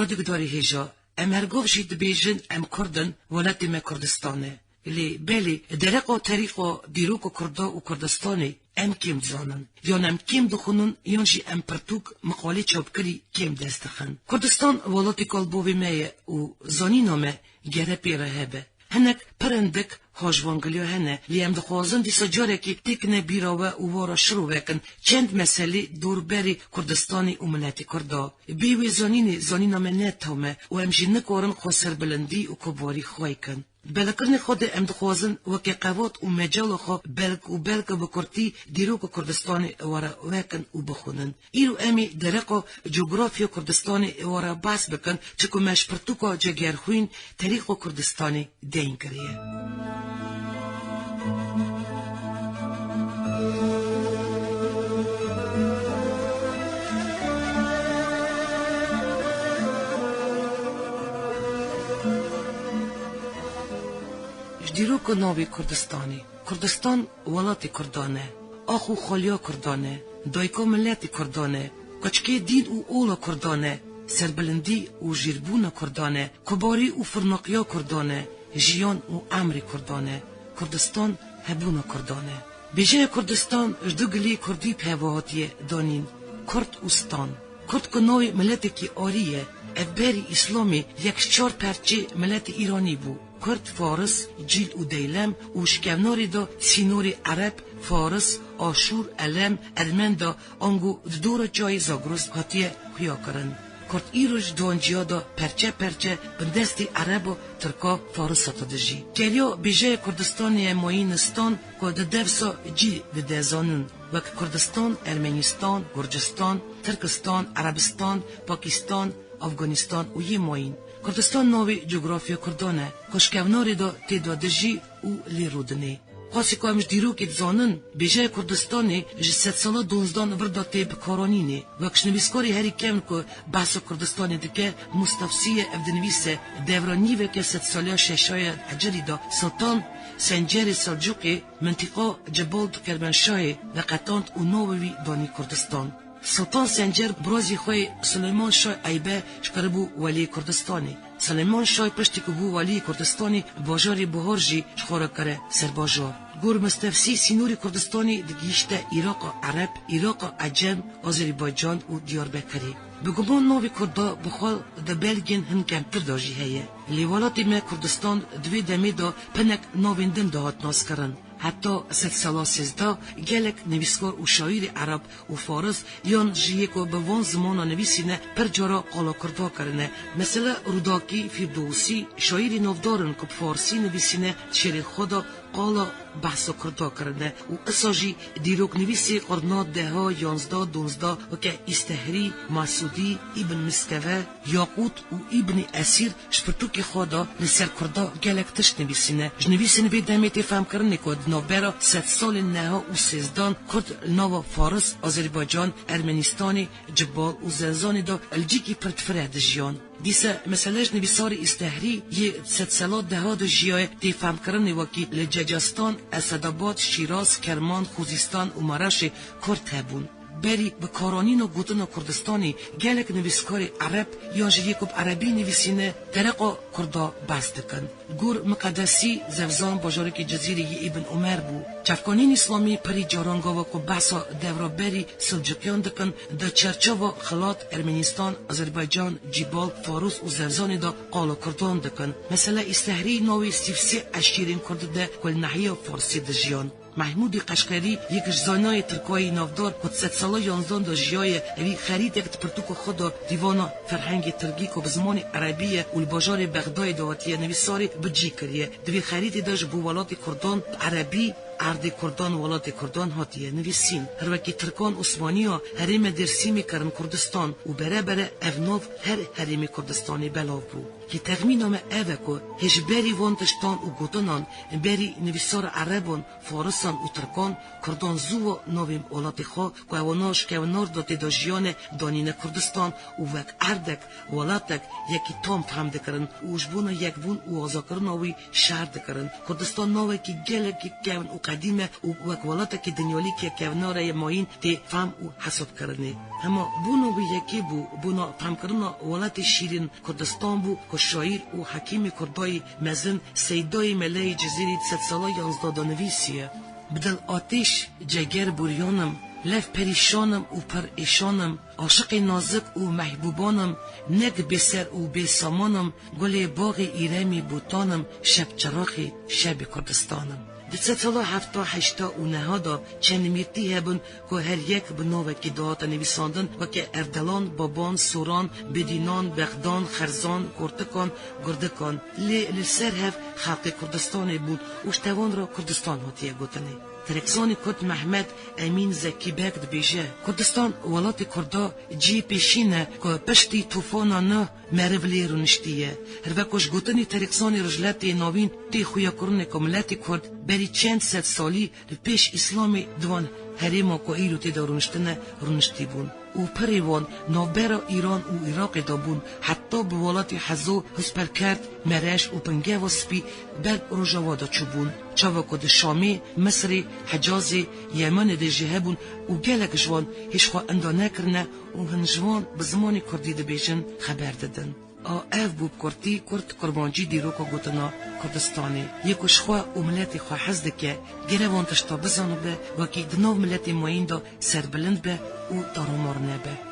رادیو داری هیجا ام هرگوف جید بیجن ام کردن ولات ما کردستانه لی بلی درق و طریق و دیروک و کردا و کردستانی ام کیم زانن یا ام کیم دخونن یانجی ام پرتوک مقاله چوبکری کیم دستخن کردستان ولاتی کالبوی میه و زانی نامه گره پیره هبه هنک پرندک هاجوانگلیو هنه لیم دخوازن دیسا جاره که تکنه بیراوه و وارا شروع وکن چند مسئله دوربری کردستانی و ملتی کردا بیوی زانی نامه نتامه و امجی نکورن خسر بلندی و کباری خواهی کن بلکرن خود ام دخوازن وکی قوات و مجال خو بلک بکرتی دیروک کردستانی وارا وکن و بخونن ایرو امی درقو جغرافیا کردستانی وارا باس بکن چکو مش پرتوکا جگر خوین تاریخ کردستانی دین کریه دیروک نوی کردستانی کردستان ولاتی کردانه آخو خالیا کردانه دایکو ملتی کردانه کچکی دین و اولا کردانه سربلندی و جیربون کردانه کباری و فرناقیا کردانه جیان و عمری کردانه کردستان هبون کردانه بیجه کردستان جدوگلی کردی پیوهاتیه دانین کرد اوستان کرد کنوی ملتی کی آریه افبری اسلامی یک چار پرچه ملت ایرانی بو کرد فارس جیل و دیلم و شکمناری دا سینوری عرب فارس آشور علم ارمن دا آنگو دور جای زاگروز هاتیه خویا کرن کرد ایروش دانجیا دا پرچه بندستی عرب و ترکا فارس هاتدجی کلیا بیجه کردستانی ماینستان که دفسا جی دزانن وک کردستان ارمنستان گرجستان ترکستان عربستان پاکستان افغانستان و یه ماین کردستان نوی جغرافیا کردانه کشکوناری دا تیدادجی و لیرودنه خاصی که همش دیرو که زانن بیجه کردستانی جست سالا دونزدان وردا تیب کارانینه و کشنویسکاری هری کم که بحث کردستانی دکه مستفسی افدنویسه دورانیوه که ست سالیا ششای حجری دا سلطان سنجر سلجوقی منطقه جبال کرمانشاه و قطانت و نووی دانی کردستان سلطان سنجر برازی خوی سلیمان شاه ایبه شکربو ولی کردستانی سلیمان شاه پشتی که بو ولی کردستانی باجاری بهارجی شخوره کره سر باجار گور مستفسی سینوری کردستانی دگیشته عراق عرب عراق عجم آذربایجان و دیاربکری بگمان نوی کردا بخوال ده بلگین هن کمتر داجی هیه لیوالاتی ما کردستان دوی دمی دا پنک نویندن دهات ناس کرن حتی ست سالا سیزده گلک نویسکار و شاعر عرب و فارس یان جیه که به وان زمانا نویسینه پر جارا قالا کردا کرنه مثل روداکی فیردوسی شاعر نوفدارن که فارسی نویسینه شعر خدا قالا بحثا کردا کرنه و اساجی دیروک نویسی قرنات ده ها 11 12 و که استهری مسعودی ابن مسکوه یاقوت و ابن اسیر شپرتوک خدا لسر کردا گلک تش نویسینه جنویسینه به دمیت فهم کرنه که نوبرا 100 سال نها و سیزدان کرد نو فارس آذربایجان ارمنستانی جبال و زنزانی دا الجیکی پرتفرد جیان دیسه مثلا نویسار استهری یه 100 سال ده دا جیای تی فهم کرنه وکی لججستان اسدآباد شیراز کرمان خوزستان و مراش کرد هبون بری به کارانین و گوتن کردستانی گلک نویسکاری عرب یا جیکوب عربی نویسینه درقا کردا بست کن گور مقدسی زفزان باجارک جزیره ابن عمر بو چفکانین اسلامی پری جارانگاوا کو بحثا دورا بری سلجوقیان دکن دا چرچاوا خلات ارمنستان آذربایجان جبال فاروس و زفزان دا قالا کردان دکن مثلا استهری نوی سیفسی اشکیرین کرده کل نحیه فارسی دجیان محمود قشقری یک زانای ترکای نافدار خود 100 ساله 11 دا جیای اوی خرید یک پرتوک خود دیوان فرهنگ ترکی که به زمان عربیه و الباجار بغداد دواتیه نویساری بجی کریه دوی خرید داشت بو ولات کردان عربی عرض کردان ولات کردان هاتیه نویسین هر وکی ترکان عثمانی ها حریم درسی میکرن کردستان و بره افنوف هر حریم کردستانی بلاو بو که تخمینم اوه که هش بری وانتشتان و گوتنان بری نویسار عربان فارسان و ترکان کردان زو نویم اولاد خو که اوناش که اونار داده دا جیان دانین کردستان و وک اردک ولاتک یکی تام فهم دکرن و اشبون یک بون و آزاکرن اوی شهر دکرن کردستان نوی که گله که کون و قدیمه و وک ولاتک دنیالی که کوناره ماین تی فهم و حساب کرنه اما بونو بی یکی بونا فهم کرن ولات شیرین کردستان بو که شاعر و حکیم کردای مزن سیدای ملی جزیره 100 ساله 11 دانویسیه بدل آتش جگر بوریانم لف پریشانم و پر ایشانم عاشق نازک و محبوبانم نگ بسر و بسامانم گل باغ ایرمی بوتانم شب چراخی شب کردستانم ده سالا 78 و نهادا چند میرتی هبن که هر یک بناوه که دهات نویساندن و که اردلان، بابان، سوران، بدینان، بغدان، خرزان، کرتکان، گردکان لسر هف خلق کردستان بود وشتوان را کردستان هاتیه گوتنه ترکسان کرد محمد امین زکی بگد بیجه کردستان ولات کردا جی پیشینه که پشتی توفانا نه مرولی رونشتیه هر وکوش گوتنی ترکسان رجلت ناوین تی خویا کرنه که ملت کرد بری چند ست سالی پیش اسلام دوان هریما که ایرو تی دا رونشتی بون و پریوان نوبرا ایران و عراق دابون حتی به ولات حزو هسپر کرد مرش و پنگه و سپی بر روژاوادا چوبون چاوا که ده شامی، مصری، حجازی، یمن ده جهبون و گلک جوان هیچ خواه اندانه کرنه و هن جوان به زمانی کردی ده بیجن خبر دادن اف بوب کردی کرد کرمانجی دیرو که گوتنا کردستانی یکوش خواه و ملتی خواه حزده که گروان تشتا بزانو به و که دنو ملتی موین دا سربلند به و دارومار نبه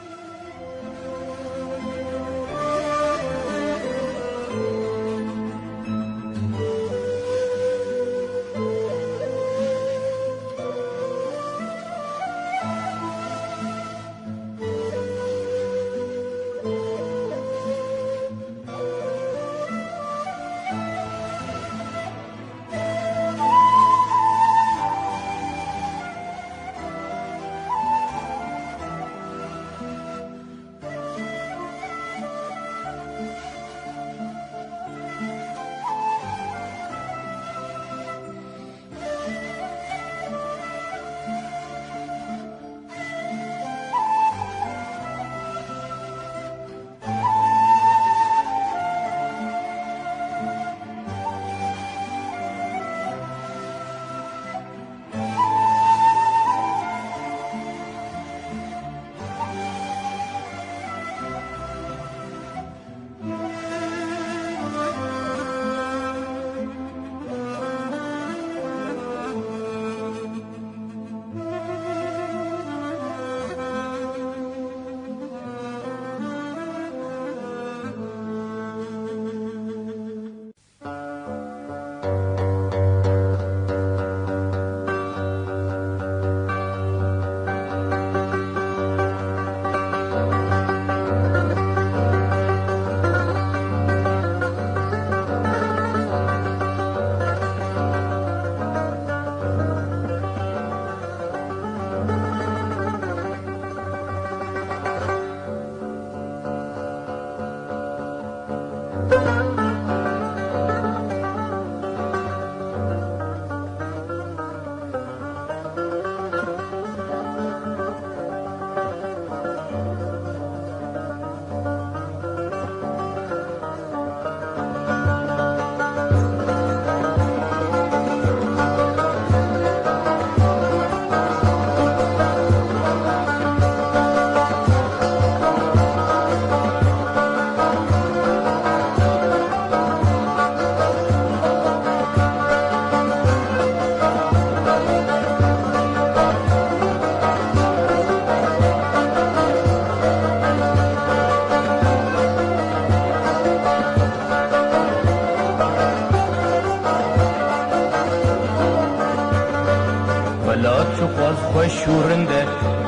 شورنده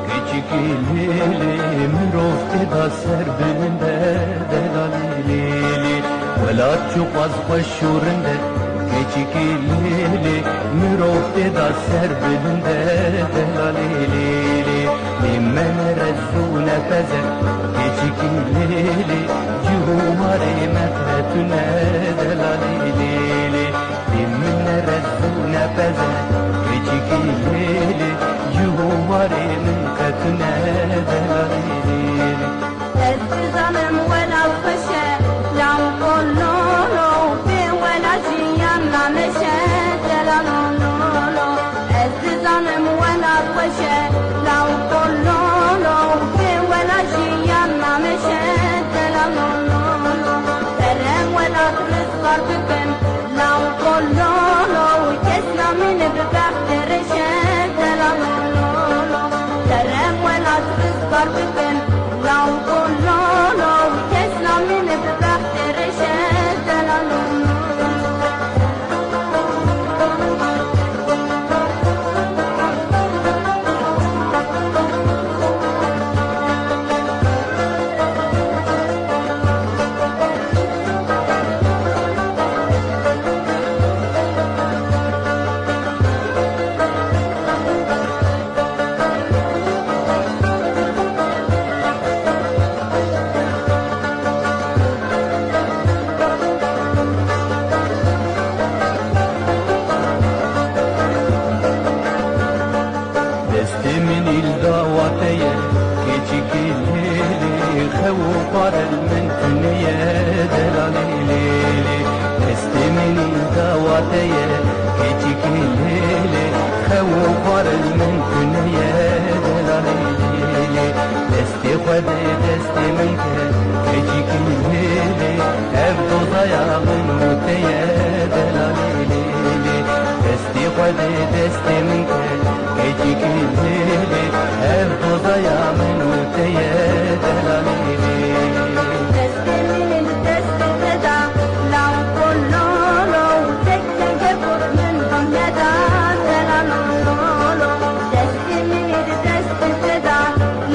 کچکی لیلی مرفته دا سر بلنده دلالی لیلی ولاد چوق از خوش شورنده کچکی لیلی مرفته دا سر بلنده دلالی لیلی من رزو نفذه کچکی لیلی جواری مترد كتنا دلالي ليلي من رزونا بزا كيشكي ليلي جواري من كتنا دلالي ليلي الظلم ولا الخشى لو كلولو في ولا جيان لا مشات لا لولو الظلم ولا الخشى لو كلولو في ولا جيان لا مشات لا لولو ترى ولا تصغر بكن لو كلولو كسنا من ببخت رشات لا لولو ترى ولا تصغر بكن لو كلولو كسنا من ببخت رشات لا لولو من الدعواتية كيشكي ليلي خوفار المنتنية دلالي ليلي من الدعواتية كيشكي ليلي خوفار المنتنية دلالي ليلي دستي خدي دستي منك كيشكي ليلي أبدو ضيع منوتية دلالي ليلي دستي خدي دستي منك كيشكي ليلي أبدو ضيع منوتية دلالي ليلي دستي من الدست تدا لو كلولو تكتن كبر من ضمندا لا لولو دستي من الدست تدا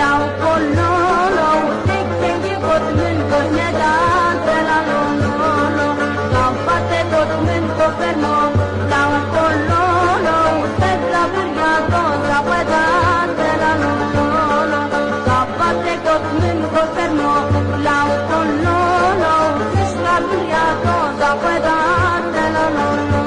لو كلولو تكتن كبر من ضمندا لا لولو قفت كبر من كفرمو لو كلولو تبلا برياضو زودا لا لولو قفت كبر من كفرمو لو كلولو تشرب برياضو زودا لا لولو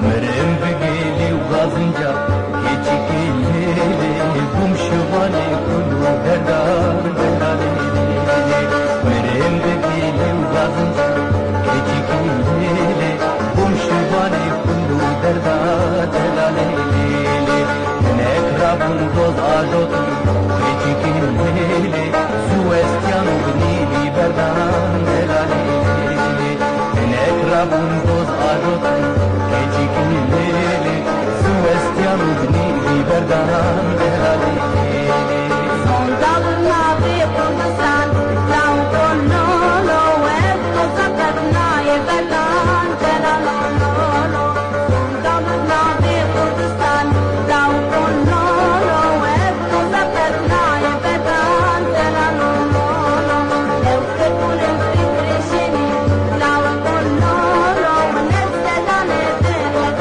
مرم بقيلي وغازنجا كيشكي ليلي بوم شوالي كلو دردار دلالي ليلي مرم بقيلي وغازنجا كيشكي ليلي بوم شوالي كلو دردار دلالي ليلي نكرابون دوز آجوتي كيشكي ليلي سوستيانو بنيلي بردان دلالي ليلي نكرابون دوز آجوتي كيشكي ليلي سوستيانو بنيلي بردان دلالي ليلي صندوقنا في كردستان لو كلولو وابتو سكتنا يبلان لا لولو صندوقنا في كردستان لو كلولو وابتو سكتنا يبلان لا لولو لو تكون الفكر شني لو كلولو ونزلنا نتغلب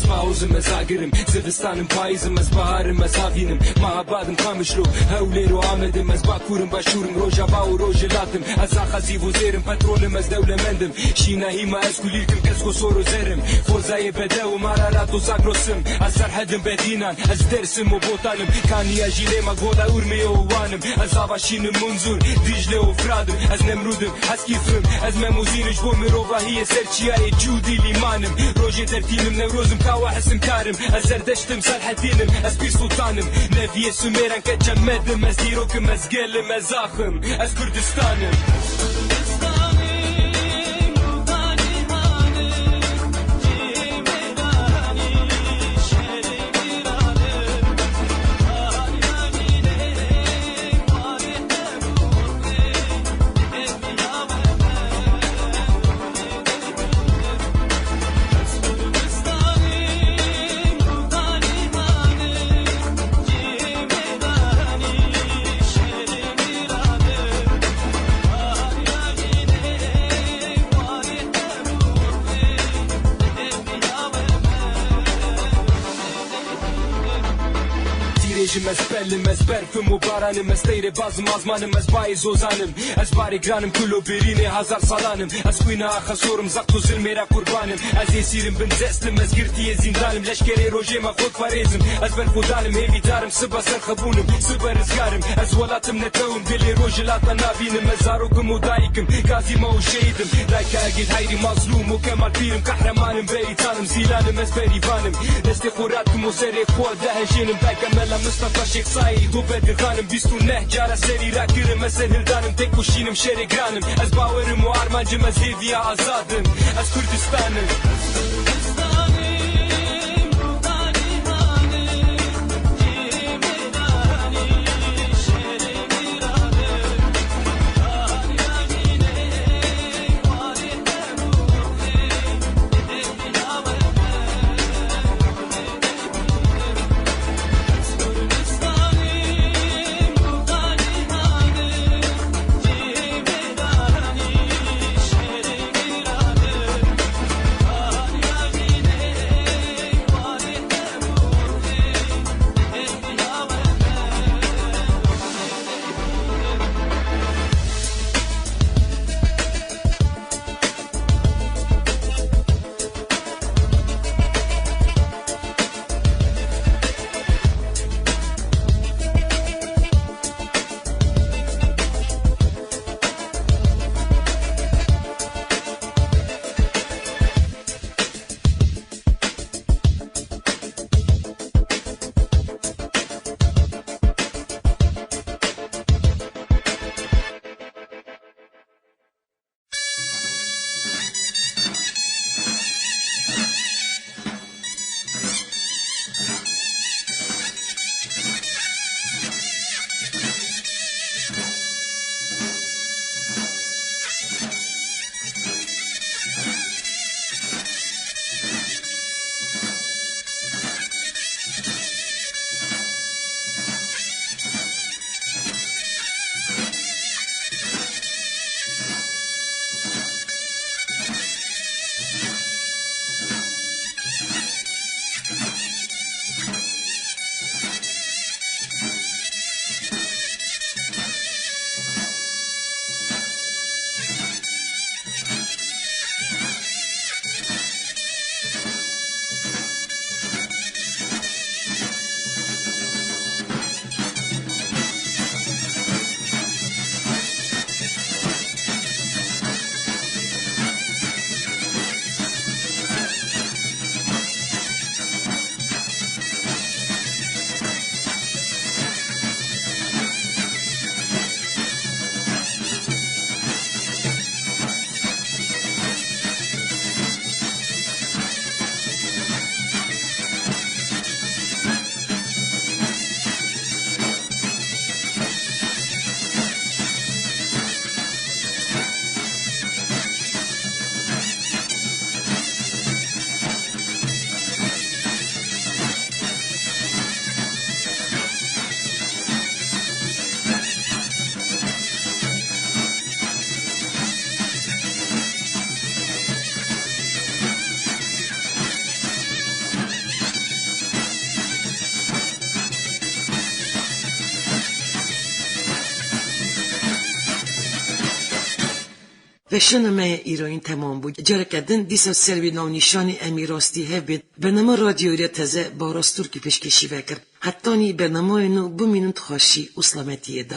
از باوزم از آگرم زدستانم پاییزم از بهارم از هاوینم معبادم خامشلو هولیر و آمدم از باکورم باشورم روژا باو روژ لاتم از آخازی و زیرم پترولم از دولمندم شیناهی ما از کلیرکم کسکو سور و زرم فوزای بده و مرارات و زاگروسم از سرحدم بدینان از درسم و بوتانم کانیا جیله ما گودا ورمی و وانم از آواشینم منظور دیجله و فرادم از نمرودم از کیفم از مموزینش بو مروباهی سرچیای جودی لیمانم روژه ترتینم نوروزم کاوا حسم کارم از زردشتم سلحدینم از پیر سلطانم نویه سومیران که جمدم از دیروکم از گلم از آخم از کردستانم از بلم از برفم و بارانم از تیر بازم آزمانم از بای زوزانم از باری گرانم کلو برینه هزار سالانم از کوینا خسورم زخت و ظلمیرا قربانم از یسیرم بنزستم از گرتی زندانم لشکری روژه ما خود فریزم از برفودانم هیوی دارم سبا سرخبونم سبا رزگارم از ولاتم نتوم دلی روژه لاتا نابینم از زاروکم و دایکم گازی ما و شهیدم دایکا اگید هایری مظلوم و کمال پیرم قهرمانم بریتانم زیلانم از بریوانم دست خوراتم و سری خود دهجینم دایکا ملا مصطفى شيخ صايد وبدر غانم بيستو نهجار سري راكرم اسهل دانم تكوشينم شري غانم از باورم وارمانجم از هيفيا آزادم از كردستانم پشنمه ایرانی تمام بود. جرا کردن دیسا سروی ناو نشانی امی راستی هبید. برنامه رادیویی تازه با راستور کی پیشکشی وکر. حتی نی برنامه اینو بمینند خوشی و سلامتی دا.